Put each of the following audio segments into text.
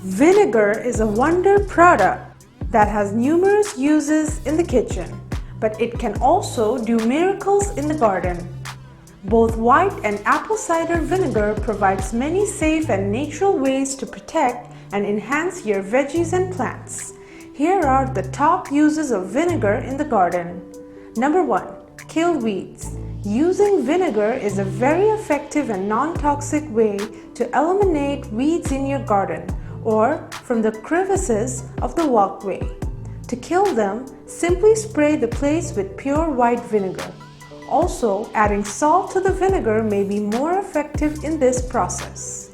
Vinegar is a wonder product that has numerous uses in the kitchen, but it can also do miracles in the garden. Both white and apple cider vinegar provides many safe and natural ways to protect and enhance your veggies and plants. Here are the top uses of vinegar in the garden. Number 1. Kill weeds. Using vinegar is a very effective and non-toxic way to eliminate weeds in your garden or from the crevices of the walkway. To kill them, simply spray the place with pure white vinegar. Also, adding salt to the vinegar may be more effective in this process.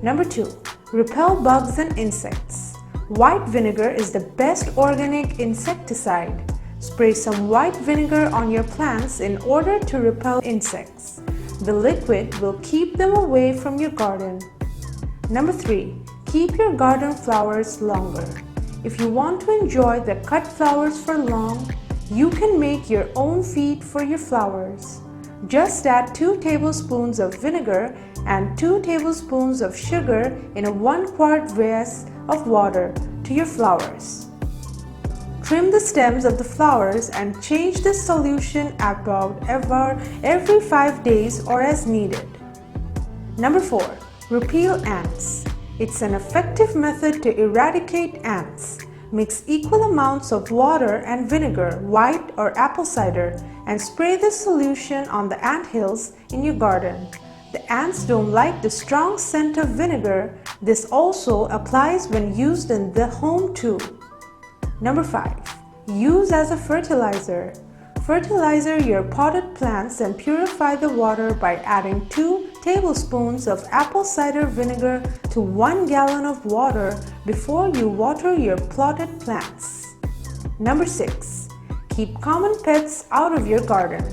Number 2. Repel bugs and insects. White vinegar is the best organic insecticide. Spray some white vinegar on your plants in order to repel insects. The liquid will keep them away from your garden. Number 3. Keep your garden flowers longer. If you want to enjoy the cut flowers for long, you can make your own feed for your flowers. Just add 2 tablespoons of vinegar and 2 tablespoons of sugar in a 1-quart vase of water to your flowers. Trim the stems of the flowers and change this solution about every 5 days or as needed. Number 4. Repel ants. It's an effective method to eradicate ants. Mix equal amounts of water and vinegar, white or apple cider, and spray the solution on the ant hills in your garden. The ants don't like the strong scent of vinegar. This also applies when used in the home too. Number 5. Use as a fertilizer. Fertilize your potted plants and purify the water by adding 2 tablespoons of apple cider vinegar to 1 gallon of water before you water your potted plants. Number 6. Keep common pets out of your garden.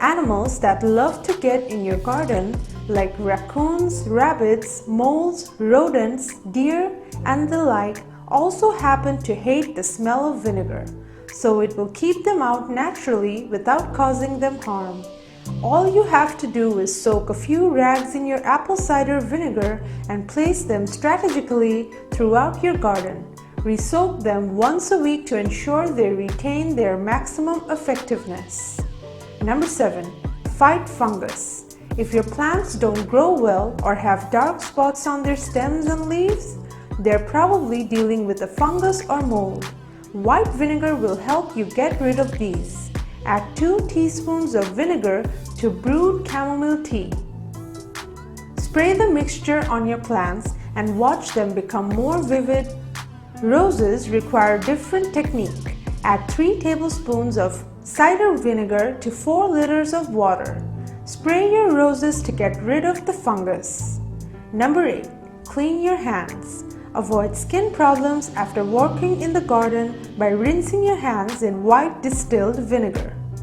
Animals that love to get in your garden, like raccoons, rabbits, moles, rodents, deer, and the like, also happen to hate the smell of vinegar, so it will keep them out naturally without causing them harm. All you have to do is soak a few rags in your apple cider vinegar and place them strategically throughout your garden. Re-soak them once a week to ensure they retain their maximum effectiveness. Number 7. Fight fungus. If your plants don't grow well or have dark spots on their stems and leaves, they're probably dealing with a fungus or mold. White vinegar will help you get rid of these. Add 2 teaspoons of vinegar to brewed chamomile tea. Spray the mixture on your plants and watch them become more vivid. Roses require different technique. Add 3 tablespoons of cider vinegar to 4 liters of water. Spray your roses to get rid of the fungus. Number 8. Clean your hands. Avoid skin problems after working in the garden by rinsing your hands in white distilled vinegar.